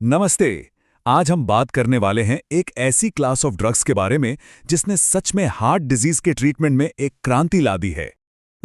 नमस्ते। आज हम बात करने वाले हैं एक ऐसी क्लास ऑफ ड्रग्स के बारे में जिसने सच में हार्ट डिजीज के ट्रीटमेंट में एक क्रांति ला दी है।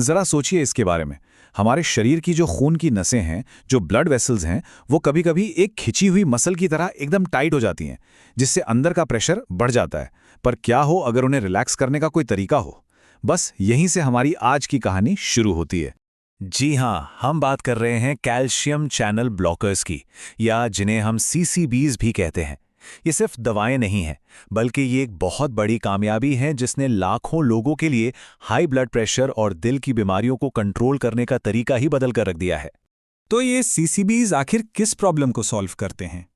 जरा सोचिए इसके बारे में। हमारे शरीर की जो खून की नसें हैं, जो ब्लड वेसल्स हैं, वो कभी-कभी एक खिंची हुई मसल की तरह एकदम टाइट हो जाती हैं, जिससे अंदर का प्रेशर बढ़ जाता है। पर क्या हो अगर उन्हें रिलैक्स करने का कोई तरीका हो? बस यहीं से हमारी आज की कहानी शुरू होती है। जी हाँ, हम बात कर रहे हैं कैल्शियम चैनल ब्लॉकर्स की, या जिन्हें हम सीसीबीज भी कहते हैं। ये सिर्फ दवाएं नहीं हैं, बल्कि ये एक बहुत बड़ी कामयाबी है जिसने लाखों लोगों के लिए हाई ब्लड प्रेशर और दिल की बीमारियों को कंट्रोल करने का तरीका ही बदल कर रख दिया है। तो ये सीसीबीज आखिर किस प्रॉब्लम को सॉल्व करते हैं?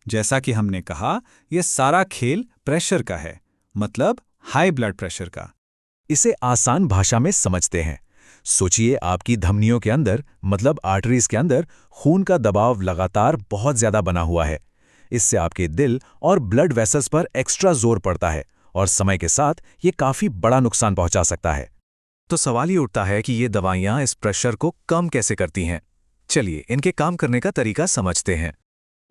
जैसा कि हमने कहा, ये सारा खेल प्रेशर का है, मतलब हाई ब्लड प्रेशर का। इसे आसान भाषा में समझते हैं। सोचिए, आपकी धमनियों के अंदर, मतलब आर्टरीज के अंदर, खून का दबाव लगातार बहुत ज्यादा बना हुआ है। इससे आपके दिल और ब्लड वेसल्स पर एक्स्ट्रा जोर पड़ता है और समय के साथ ये काफी बड़ा नुकसान पहुंचा सकता है। तो सवाल ये उठता है कि ये दवाइयां इस प्रेशर को कम कैसे करती हैं? चलिए इनके काम करने का तरीका समझते हैं।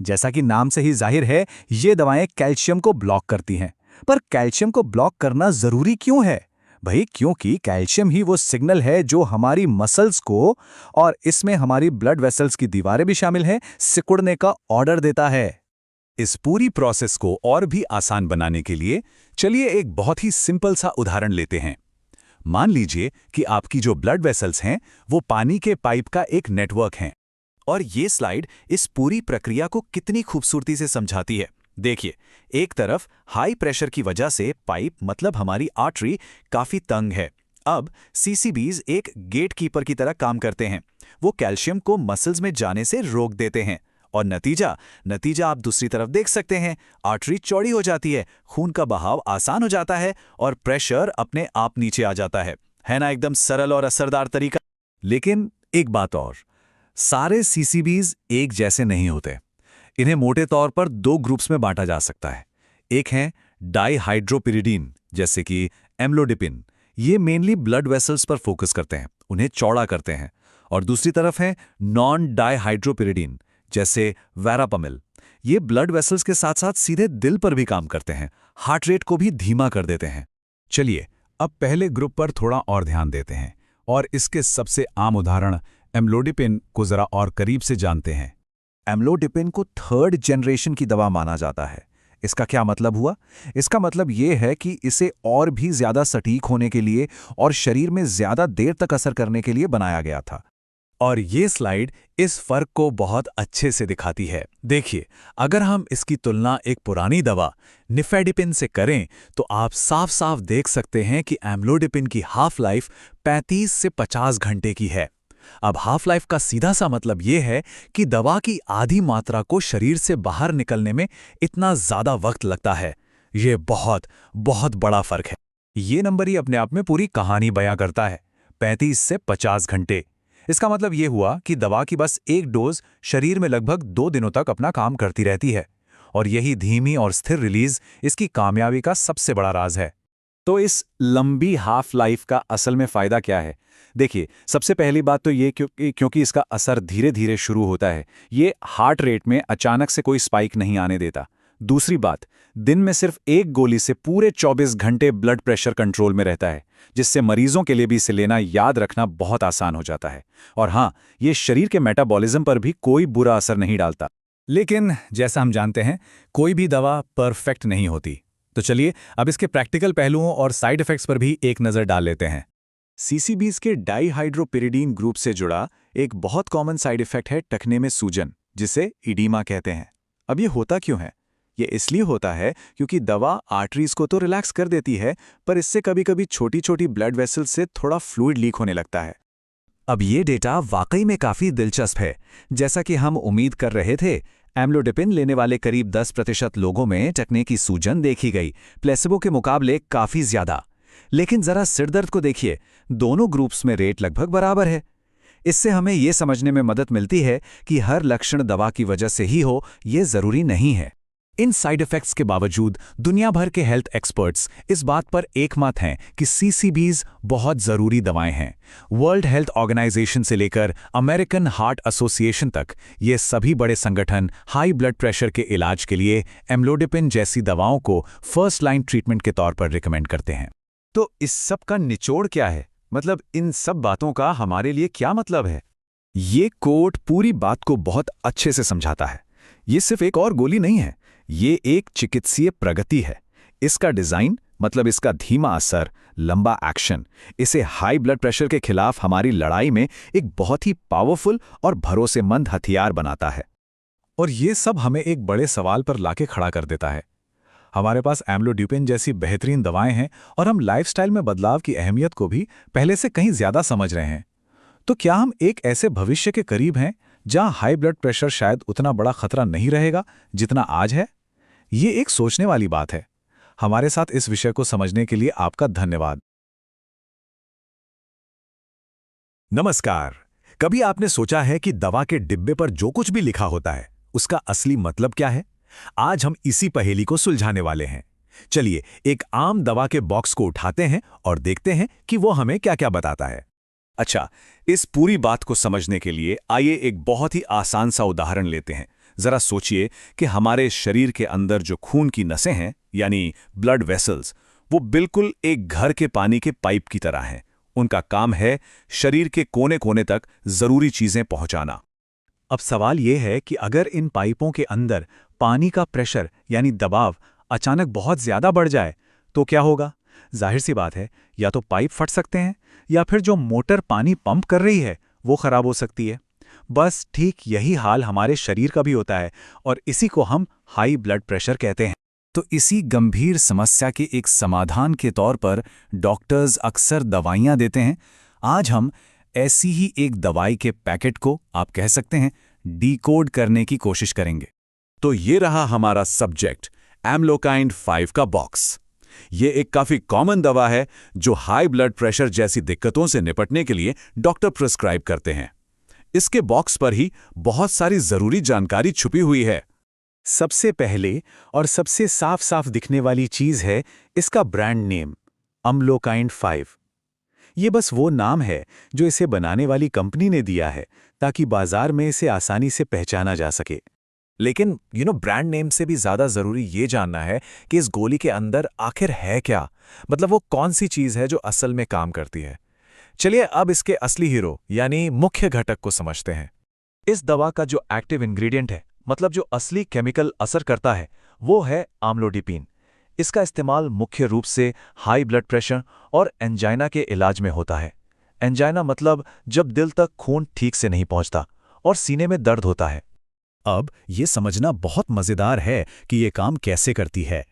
जैसा कि नाम से ही जाहिर है, ये दवाएं कैल्शियम को ब्लॉक करती हैं। पर कैल्शियम को ब्लॉक करना जरूरी क्यों है? भाई, क्योंकि कैल्शियम ही वो सिग्नल है जो हमारी मसल्स को, और इसमें हमारी ब्लड वेसल्स की दीवारें भी शामिल हैं, सिकुड़ने का ऑर्डर देता है। इस पूरी प्रोसेस को और भी आसान बनाने के लिए चलिए एक बहुत ही सिंपल सा उदाहरण लेते हैं। मान लीजिए कि आपकी जो ब्लड वेसल्स हैं वो पानी के पाइप का एक नेटवर्क हैं, और ये स्लाइड इस पूरी प्रक्रिया को कितनी खूबसूरती से समझाती है। देखिए, एक तरफ हाई प्रेशर की वजह से पाइप, मतलब हमारी आर्टरी, काफी तंग है। अब सीसीबीज एक गेटकीपर की तरह काम करते हैं। वो कैल्शियम को मसल्स में जाने से रोक देते हैं, और नतीजा आप दूसरी तरफ देख सकते हैं। आर्टरी चौड़ी हो जाती है, खून का बहाव आसान हो जाता है और प्रेशर अपने आप नीचे आ जाता है ना? एकदम सरल और असरदार तरीका। लेकिन एक बात और, सारे सीसीबीज एक जैसे नहीं होते। इन्हें मोटे तौर पर दो ग्रुप्स में बांटा जा सकता है। एक है डाइहाइड्रोपिरिडीन, जैसे कि एम्लोडिपिन। ये मेनली ब्लड वेसल्स पर फोकस करते हैं, उन्हें चौड़ा करते हैं। और दूसरी तरफ है नॉन डाइहाइड्रोपिरिडीन, जैसे वेरापामिल। ये ब्लड वेसल्स के साथ साथ सीधे दिल पर भी काम करते हैं, हार्ट रेट को भी धीमा कर देते हैं। चलिए अब पहले ग्रुप पर थोड़ा और ध्यान देते हैं और इसके सबसे आम उदाहरण एम्लोडिपिन को जरा और करीब से जानते हैं। एम्लोडिपिन को थर्ड जनरेशन की दवा माना जाता है। इसका क्या मतलब हुआ? इसका मतलब ये है कि इसे और भी ज्यादा सटीक होने के लिए और शरीर में ज्यादा देर तक असर करने के लिए बनाया गया था। और ये स्लाइड इस फर्क को बहुत अच्छे से दिखाती है। देखिए, अगर हम इसकी तुलना एक पुरानी दवा निफेडिपिन से करें तो आप साफ साफ देख सकते हैं कि एम्लोडिपिन की हाफ लाइफ 35 से 50 घंटे की है। अब हाफ लाइफ का सीधा सा मतलब यह है कि दवा की आधी मात्रा को शरीर से बाहर निकलने में इतना ज्यादा वक्त लगता है। यह बहुत बहुत बड़ा फर्क है। ये नंबर ही अपने आप में पूरी कहानी बयां करता है, 35 से 50 घंटे। इसका मतलब यह हुआ कि दवा की बस एक डोज शरीर में लगभग 2 दिनों तक अपना काम करती रहती है, और यही धीमी और स्थिर रिलीज इसकी कामयाबी का सबसे बड़ा राज है। तो इस लंबी हाफ लाइफ का असल में फायदा क्या है? देखिए, सबसे पहली बात तो ये क्योंकि इसका असर धीरे धीरे शुरू होता है, ये हार्ट रेट में अचानक से कोई स्पाइक नहीं आने देता। दूसरी बात, दिन में सिर्फ एक गोली से पूरे 24 घंटे ब्लड प्रेशर कंट्रोल में रहता है, जिससे मरीजों के लिए भी इसे लेना याद रखना बहुत आसान हो जाता है। और हाँ, ये शरीर के मेटाबॉलिज्म पर भी कोई बुरा असर नहीं डालता। लेकिन जैसा हम जानते हैं, कोई भी दवा परफेक्ट नहीं होती। तो चलिए अब इसके प्रैक्टिकल पहलुओं और साइड इफेक्ट्स पर भी एक नज़र डाल लेते हैं। सीसीबीज के डाइहाइड्रोपिरिडीन ग्रुप से जुड़ा एक बहुत कॉमन साइड इफेक्ट है टखने में सूजन, जिसे इडीमा कहते हैं। अब ये होता क्यों है? ये इसलिए होता है क्योंकि दवा आर्टरीज को तो रिलैक्स कर देती है, पर इससे कभी-कभी छोटी छोटी ब्लड वेसल्स से थोड़ा फ्लूइड लीक होने लगता है। अब ये डेटा वाकई में काफी दिलचस्प है। जैसा कि हम उम्मीद कर रहे थे, एम्लोडिपिन लेने वाले करीब 10% लोगों में टखने की सूजन देखी गई, प्लेसिबो के मुकाबले काफी ज्यादा। लेकिन जरा सिरदर्द को देखिए, दोनों ग्रुप्स में रेट लगभग बराबर है। इससे हमें यह समझने में मदद मिलती है कि हर लक्षण दवा की वजह से ही हो, यह जरूरी नहीं है। इन साइड इफेक्ट्स के बावजूद दुनिया भर के हेल्थ एक्सपर्ट्स इस बात पर एकमत हैं कि सीसीबीज बहुत ज़रूरी दवाएं हैं। वर्ल्ड हेल्थ ऑर्गेनाइजेशन से लेकर अमेरिकन हार्ट एसोसिएशन तक ये सभी बड़े संगठन हाई ब्लड प्रेशर के इलाज के लिए एम्लोडिपिन जैसी दवाओं को फर्स्ट लाइन ट्रीटमेंट के तौर पर रिकमेंड करते हैं। तो इस सब का निचोड़ क्या है? मतलब इन सब बातों का हमारे लिए क्या मतलब है? ये कोट पूरी बात को बहुत अच्छे से समझाता है। ये सिर्फ एक और गोली नहीं है, ये एक चिकित्सीय प्रगति है। इसका डिजाइन, मतलब इसका धीमा असर, लंबा एक्शन, इसे हाई ब्लड प्रेशर के खिलाफ हमारी लड़ाई में एक बहुत ही पावरफुल और भरोसेमंद हथियार बनाता है। और ये सब हमें एक बड़े सवाल पर लाके खड़ा कर देता है। हमारे पास एम्लोड्यूपिन जैसी बेहतरीन दवाएं हैं और हम लाइफस्टाइल में बदलाव की अहमियत को भी पहले से कहीं ज्यादा समझ रहे हैं। तो क्या हम एक ऐसे भविष्य के करीब हैं जहां हाई ब्लड प्रेशर शायद उतना बड़ा खतरा नहीं रहेगा जितना आज है? ये एक सोचने वाली बात है। हमारे साथ इस विषय को समझने के लिए आपका धन्यवाद। नमस्कार। कभी आपने सोचा है कि दवा के डिब्बे पर जो कुछ भी लिखा होता है उसका असली मतलब क्या है? आज हम इसी पहेली को सुलझाने वाले हैं। चलिए एक आम दवा के बॉक्स को उठाते हैं और देखते हैं कि वो हमें क्या-क्या बताता है। अच्छा, इस पूरी बात को समझने के लिए आइए एक बहुत ही आसान सा उदाहरण लेते हैं। जरा सोचिए कि हमारे शरीर के अंदर जो खून की नसें हैं, यानी ब्लड वेसल्स, वो बिल्कुल एक घर के पानी के पाइप की तरह हैं। उनका काम है शरीर के कोने-कोने तक जरूरी चीजें पहुंचाना। अब सवाल यह है कि अगर इन पाइपों के अंदर पानी का प्रेशर यानी दबाव अचानक बहुत ज्यादा बढ़ जाए तो क्या होगा? जाहिर सी बात है, या तो पाइप फट सकते हैं या फिर जो मोटर पानी पंप कर रही है वो खराब हो सकती है। बस ठीक यही हाल हमारे शरीर का भी होता है और इसी को हम हाई ब्लड प्रेशर कहते हैं। तो इसी गंभीर समस्या के एक समाधान के तौर पर डॉक्टर्स अक्सर दवाइयां देते हैं। आज हम ऐसी ही एक दवाई के पैकेट को, आप कह सकते हैं, डिकोड करने की कोशिश करेंगे। तो ये रहा हमारा सब्जेक्ट, एम्लोकाइंड 5 का बॉक्स। ये एक काफी कॉमन दवा है जो हाई ब्लड प्रेशर जैसी दिक्कतों से निपटने के लिए डॉक्टर प्रिस्क्राइब करते हैं। इसके बॉक्स पर ही बहुत सारी जरूरी जानकारी छुपी हुई है। सबसे पहले और सबसे साफ साफ दिखने वाली चीज है इसका ब्रांड नेम, अम्लोकाइंड 5। ये बस वो नाम है जो इसे बनाने वाली कंपनी ने दिया है ताकि बाजार में इसे आसानी से पहचाना जा सके। लेकिन ब्रांड नेम से भी ज्यादा जरूरी ये जानना है कि इस गोली के अंदर आखिर है क्या, मतलब वो कौन सी चीज है जो असल में काम करती है। चलिए अब इसके असली हीरो यानी मुख्य घटक को समझते हैं। इस दवा का जो एक्टिव इंग्रेडिएंट है, मतलब जो असली केमिकल असर करता है, वो है आम्लोडिपिन। इसका इस्तेमाल मुख्य रूप से हाई ब्लड प्रेशर और एंजाइना के इलाज में होता है। एंजाइना मतलब जब दिल तक खून ठीक से नहीं पहुंचता और सीने में दर्द होता है। अब ये समझना बहुत मजेदार है कि ये काम कैसे करती है।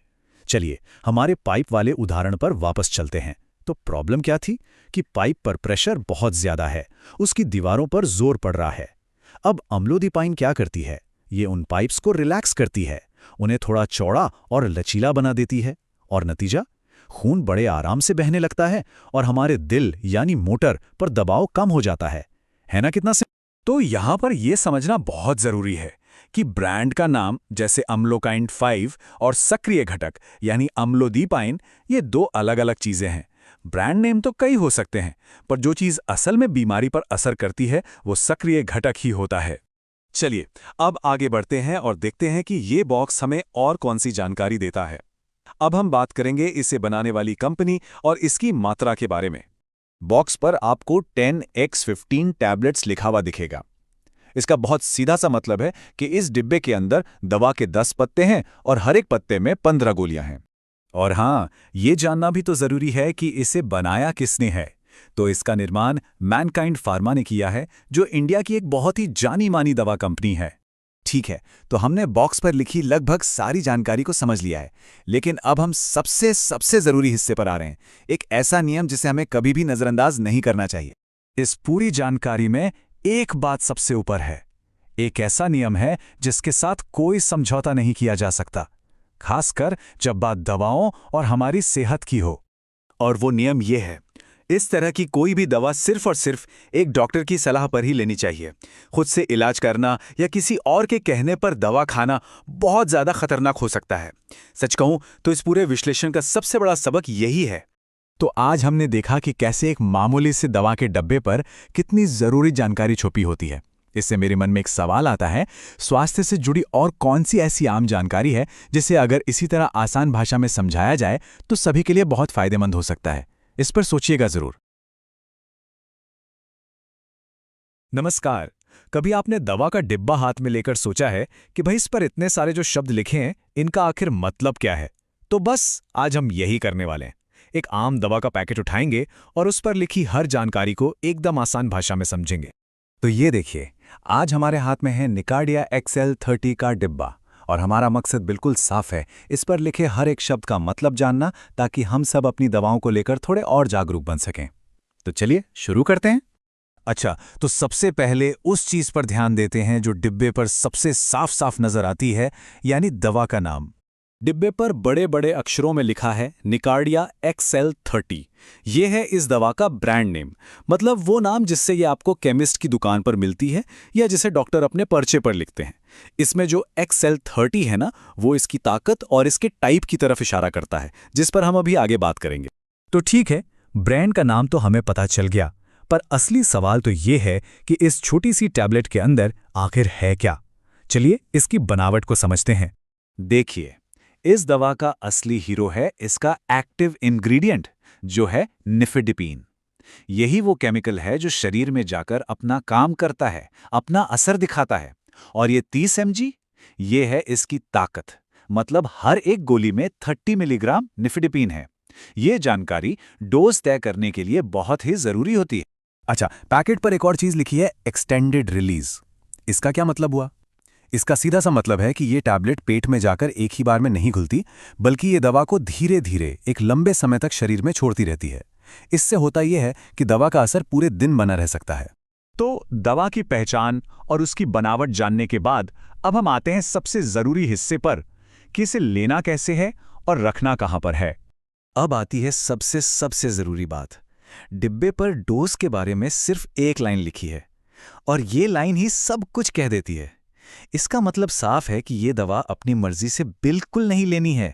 चलिए हमारे पाइप वाले उदाहरण पर वापस चलते हैं। तो प्रॉब्लम क्या थी कि पाइप पर प्रेशर बहुत ज्यादा है, उसकी दीवारों पर जोर पड़ रहा है। अब अम्लोडिपाइन क्या करती है? ये उन पाइप्स को रिलैक्स करती है, उन्हें थोड़ा चौड़ा और लचीला बना देती है, और नतीजा, खून बड़े आराम से बहने लगता है और हमारे दिल यानी मोटर पर दबाव कम हो जाता है ना? कितना से। तो यहां पर यह समझना बहुत जरूरी है कि ब्रांड का नाम जैसे अम्लोकाइंड 5 और सक्रिय घटक यानी अम्लोडिपाइन, ये दो अलग अलग चीजें हैं। ब्रांड नेम तो कई हो सकते हैं, पर जो चीज असल में बीमारी पर असर करती है वो सक्रिय घटक ही होता है। चलिए अब आगे बढ़ते हैं और देखते हैं कि ये बॉक्स हमें और कौन सी जानकारी देता है। अब हम बात करेंगे इसे बनाने वाली कंपनी और इसकी मात्रा के बारे में। बॉक्स पर आपको 10x15 टैबलेट्स लिखा हुआ दिखेगा। इसका बहुत सीधा सा मतलब है कि इस डिब्बे के अंदर दवा के 10 पत्ते हैं और हर एक पत्ते में 15 गोलियां हैं। और हाँ, ये जानना भी तो जरूरी है कि इसे बनाया किसने है। तो इसका निर्माण मैनकाइंड फार्मा ने किया है, जो इंडिया की एक बहुत ही जानी मानी दवा कंपनी है। ठीक है, तो हमने बॉक्स पर लिखी लगभग सारी जानकारी को समझ लिया है, लेकिन अब हम सबसे जरूरी हिस्से पर आ रहे हैं, एक ऐसा नियम जिसे हमें कभी भी नजरअंदाज नहीं करना चाहिए। इस पूरी जानकारी में एक बात सबसे ऊपर है, एक ऐसा नियम है जिसके साथ कोई समझौता नहीं किया जा सकता, खासकर जब बात दवाओं और हमारी सेहत की हो। और वो नियम ये है, इस तरह की कोई भी दवा सिर्फ और सिर्फ एक डॉक्टर की सलाह पर ही लेनी चाहिए। खुद से इलाज करना या किसी और के कहने पर दवा खाना बहुत ज़्यादा खतरनाक हो सकता है। सच कहूं तो इस पूरे विश्लेषण का सबसे बड़ा सबक यही है। तो आज हमने देखा कि कैसे एक मामूली से दवा के डब्बे पर कितनी ज़रूरी जानकारी छुपी होती है। इससे मेरे मन में एक सवाल आता है, स्वास्थ्य से जुड़ी और कौन सी ऐसी आम जानकारी है जिसे अगर इसी तरह आसान भाषा में समझाया जाए तो सभी के लिए बहुत फायदेमंद हो सकता है। इस पर सोचिएगा जरूर। नमस्कार। कभी आपने दवा का डिब्बा हाथ में लेकर सोचा है कि भाई इस पर इतने सारे जो शब्द लिखे हैं इनका आखिर मतलब क्या है? तो बस आज हम यही करने वाले हैं। एक आम दवा का पैकेट उठाएंगे और उस पर लिखी हर जानकारी को एकदम आसान भाषा में समझेंगे। तो ये देखिए, आज हमारे हाथ में है निकार्डिया XL30 का डिब्बा और हमारा मकसद बिल्कुल साफ है, इस पर लिखे हर एक शब्द का मतलब जानना, ताकि हम सब अपनी दवाओं को लेकर थोड़े और जागरूक बन सकें। तो चलिए शुरू करते हैं। अच्छा, तो सबसे पहले उस चीज पर ध्यान देते हैं जो डिब्बे पर सबसे साफ साफ नजर आती है, यानी दवा का नाम। डिब्बे पर बड़े बड़े अक्षरों में लिखा है निकार्डिया XL30। ये है इस दवा का ब्रांड नेम, मतलब वो नाम जिससे ये आपको केमिस्ट की दुकान पर मिलती है या जिसे डॉक्टर अपने पर्चे पर लिखते हैं। इसमें जो XL30 है ना, वो इसकी ताकत और इसके टाइप की तरफ इशारा करता है, जिस पर हम अभी आगे बात करेंगे। तो ठीक है, ब्रांड का नाम तो हमें पता चल गया, पर असली सवाल तो ये है कि इस छोटी सी टैबलेट के अंदर आखिर है क्या। चलिए इसकी बनावट को समझते हैं। देखिए, इस दवा का असली हीरो है इसका एक्टिव इंग्रेडिएंट, जो है निफेडिपिन। यही वो केमिकल है जो शरीर में जाकर अपना काम करता है, अपना असर दिखाता है। और ये 30 mg, ये है इसकी ताकत, मतलब हर एक गोली में 30 मिलीग्राम निफेडिपिन है। ये जानकारी डोज तय करने के लिए बहुत ही जरूरी होती है। अच्छा, पैकेट पर एक और चीज लिखी है, एक्सटेंडेड रिलीज। इसका क्या मतलब हुआ? इसका सीधा सा मतलब है कि ये टैबलेट पेट में जाकर एक ही बार में नहीं घुलती, बल्कि ये दवा को धीरे धीरे एक लंबे समय तक शरीर में छोड़ती रहती है। इससे होता यह है कि दवा का असर पूरे दिन बना रह सकता है। तो दवा की पहचान और उसकी बनावट जानने के बाद अब हम आते हैं सबसे जरूरी हिस्से पर, कि इसे लेना कैसे है और रखना कहां पर है। अब आती है सबसे जरूरी बात। डिब्बे पर डोज के बारे में सिर्फ एक लाइन लिखी है, और ये लाइन ही सब कुछ कह देती है। इसका मतलब साफ है कि ये दवा अपनी मर्जी से बिल्कुल नहीं लेनी है।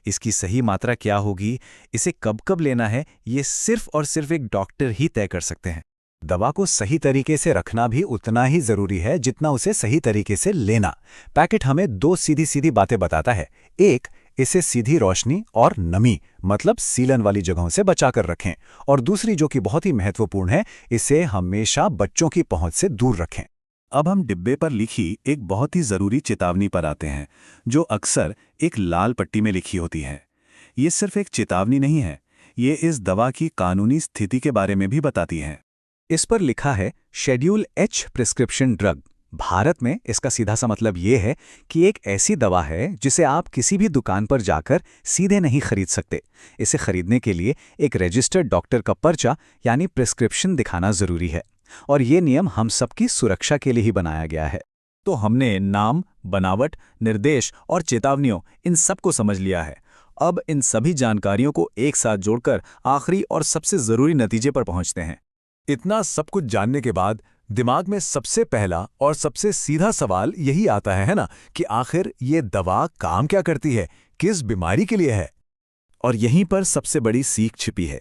इसकी सही मात्रा क्या होगी, इसे कब कब लेना है, ये सिर्फ और सिर्फ एक डॉक्टर ही तय कर सकते हैं। दवा को सही तरीके से रखना भी उतना ही जरूरी है जितना उसे सही तरीके से लेना। पैकेट हमें दो सीधी सीधी बातें बताता है। एक, इसे सीधी रोशनी और नमी, मतलब सीलन वाली जगहों से बचाकर रखें, और दूसरी जो कि बहुत ही महत्वपूर्ण है, इसे हमेशा बच्चों की पहुंच से दूर रखें। अब हम डिब्बे पर लिखी एक बहुत ही जरूरी चेतावनी पर आते हैं, जो अक्सर एक लाल पट्टी में लिखी होती है। ये सिर्फ एक चेतावनी नहीं है, ये इस दवा की कानूनी स्थिति के बारे में भी बताती है। इस पर लिखा है schedule H prescription drug. Bharat में इसका सीधा सा मतलब ये है कि एक ऐसी दवा है जिसे आप किसी भी दुकान पर जाकर सीधे नहीं खरीद सकते। इसे खरीदने के लिए एक रजिस्टर्ड डॉक्टर का पर्चा यानी प्रिस्क्रिप्शन दिखाना जरूरी है, और ये नियम हम सबकी सुरक्षा के लिए ही बनाया गया है। तो हमने नाम, बनावट, निर्देश और चेतावनियों, इन सब को समझ लिया है। अब इन सभी जानकारियों को एक साथ जोड़कर आखिरी और सबसे जरूरी नतीजे पर पहुंचते हैं। इतना सब कुछ जानने के बाद दिमाग में सबसे पहला और सबसे सीधा सवाल यही आता है ना, कि आखिर ये दवा काम क्या करती है, किस बीमारी के लिए है? और यहीं पर सबसे बड़ी सीख छिपी है।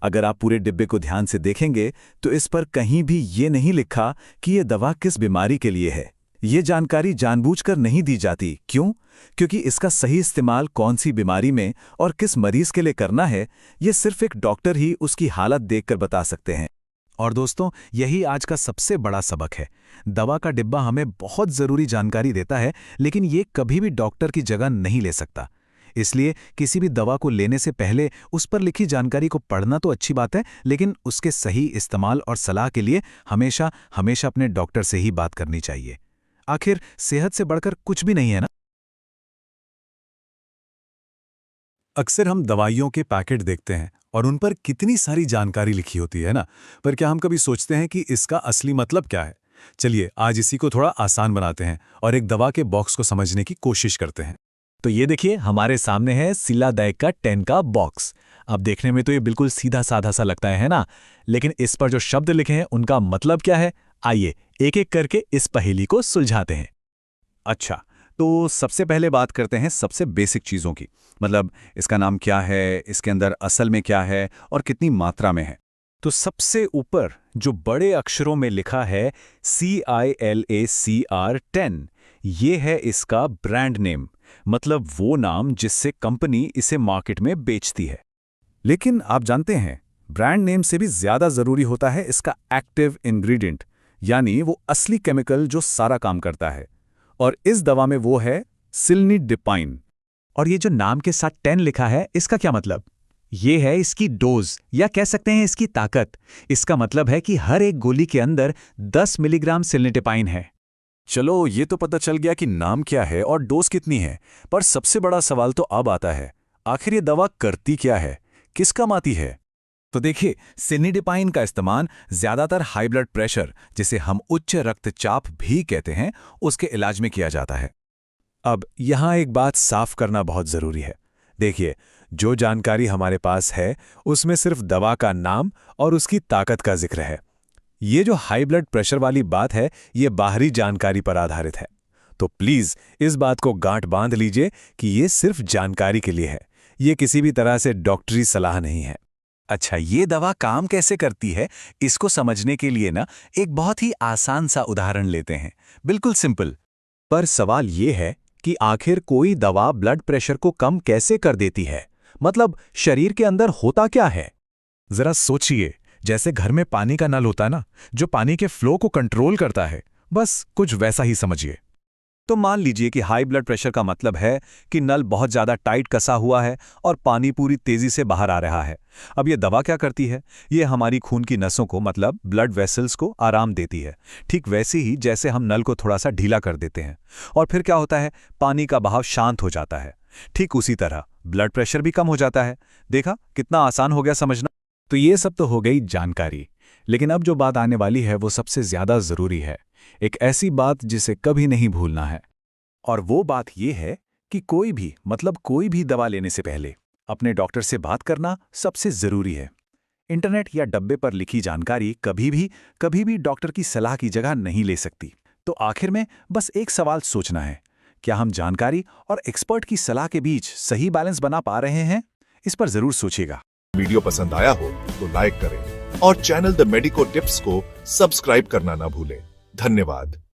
अगर आप पूरे डिब्बे को ध्यान से देखेंगे तो इस पर कहीं भी ये नहीं लिखा कि ये दवा किस बीमारी के लिए है। ये जानकारी जानबूझकर नहीं दी जाती। क्यों? क्योंकि इसका सही इस्तेमाल कौन सी बीमारी में और किस मरीज के लिए करना है, ये सिर्फ एक डॉक्टर ही उसकी हालत देखकर बता सकते हैं। और दोस्तों, यही आज का सबसे बड़ा सबक है। दवा का डिब्बा हमें बहुत ज़रूरी जानकारी देता है, लेकिन ये कभी भी डॉक्टर की जगह नहीं ले सकता। इसलिए किसी भी दवा को लेने से पहले उस पर लिखी जानकारी को पढ़ना तो अच्छी बात है, लेकिन उसके सही इस्तेमाल और सलाह के लिए हमेशा हमेशा अपने डॉक्टर से ही बात करनी चाहिए। आखिर सेहत से बढ़कर कुछ भी नहीं है ना। अक्सर हम दवाइयों के पैकेट देखते हैं और उन पर कितनी सारी जानकारी लिखी होती है ना, पर क्या हम कभी सोचते हैं कि इसका असली मतलब क्या है? चलिए आज इसी को थोड़ा आसान बनाते हैं और एक दवा के बॉक्स को समझने की कोशिश करते हैं। तो ये देखिए, हमारे सामने है सिलादायक का 10 का बॉक्स। अब देखने में तो ये बिल्कुल सीधा साधा सा लगता है ना, लेकिन इस पर जो शब्द लिखे हैं उनका मतलब क्या है, आइए एक एक करके इस पहेली को सुलझाते हैं। अच्छा, तो सबसे पहले बात करते हैं सबसे बेसिक चीज़ों की। मतलब इसका नाम क्या है, इसके अंदर असल में क्या है और कितनी मात्रा में है। तो सबसे ऊपर जो बड़े अक्षरों में लिखा है CILACR10, ये है इसका ब्रांड नेम, मतलब वो नाम जिससे कंपनी इसे मार्केट में बेचती है। लेकिन आप जानते हैं, ब्रांड नेम से भी ज़्यादा ज़रूरी होता है इसका एक्टिव इंग्रेडिएंट, यानी वो असली केमिकल जो सारा काम करता है। और इस दवा में वो है सिलनीडिपाइन। और ये जो नाम के साथ 10 लिखा है, इसका क्या मतलब? ये है इसकी डोज, या कह सकते हैं इसकी ताकत। इसका मतलब है कि हर एक गोली के अंदर 10 मिलीग्राम सिलनीडिपाइन है। चलो, ये तो पता चल गया कि नाम क्या है और डोज कितनी है, पर सबसे बड़ा सवाल तो अब आता है, आखिर ये दवा करती क्या है, किस काम आती है? तो देखिए, सिलनीडिपाइन का इस्तेमाल ज्यादातर हाई ब्लड प्रेशर, जिसे हम उच्च रक्तचाप भी कहते हैं, उसके इलाज में किया जाता है। अब यहाँ एक बात साफ करना बहुत जरूरी है। देखिए, जो जानकारी हमारे पास है उसमें सिर्फ दवा का नाम और उसकी ताकत का जिक्र है। ये जो हाई ब्लड प्रेशर वाली बात है, ये बाहरी जानकारी पर आधारित है। तो प्लीज इस बात को गांठ बांध लीजिए कि ये सिर्फ जानकारी के लिए है, ये किसी भी तरह से डॉक्टरी सलाह नहीं है। अच्छा, ये दवा काम कैसे करती है, इसको समझने के लिए ना एक बहुत ही आसान सा उदाहरण लेते हैं, बिल्कुल सिंपल। पर सवाल ये है कि आखिर कोई दवा ब्लड प्रेशर को कम कैसे कर देती है? मतलब शरीर के अंदर होता क्या है? जरा सोचिए, जैसे घर में पानी का नल होता है ना, जो पानी के फ्लो को कंट्रोल करता है, बस कुछ वैसा ही समझिए। तो मान लीजिए कि हाई ब्लड प्रेशर का मतलब है कि नल बहुत ज्यादा टाइट कसा हुआ है और पानी पूरी तेजी से बाहर आ रहा है। अब ये दवा क्या करती है? ये हमारी खून की नसों को, मतलब ब्लड वेसल्स को आराम देती है, ठीक वैसे ही जैसे हम नल को थोड़ा सा ढीला कर देते हैं। और फिर क्या होता है, पानी का बहाव शांत हो जाता है। ठीक उसी तरह ब्लड प्रेशर भी कम हो जाता है। देखा कितना आसान हो गया समझना। तो ये सब तो हो गई जानकारी, लेकिन अब जो बात आने वाली है वो सबसे ज्यादा जरूरी है, एक ऐसी बात जिसे कभी नहीं भूलना है। और वो बात ये है कि कोई भी दवा लेने से पहले अपने डॉक्टर से बात करना सबसे जरूरी है। इंटरनेट या डब्बे पर लिखी जानकारी कभी भी डॉक्टर की सलाह की जगह नहीं ले सकती। तो आखिर में बस एक सवाल सोचना है, क्या हम जानकारी और एक्सपर्ट की सलाह के बीच सही बैलेंस बना पा रहे हैं? इस पर जरूर सोचिएगा। वीडियो पसंद आया हो तो लाइक करें और चैनल द मेडिको टिप्स को सब्सक्राइब करना ना भूलें। धन्यवाद।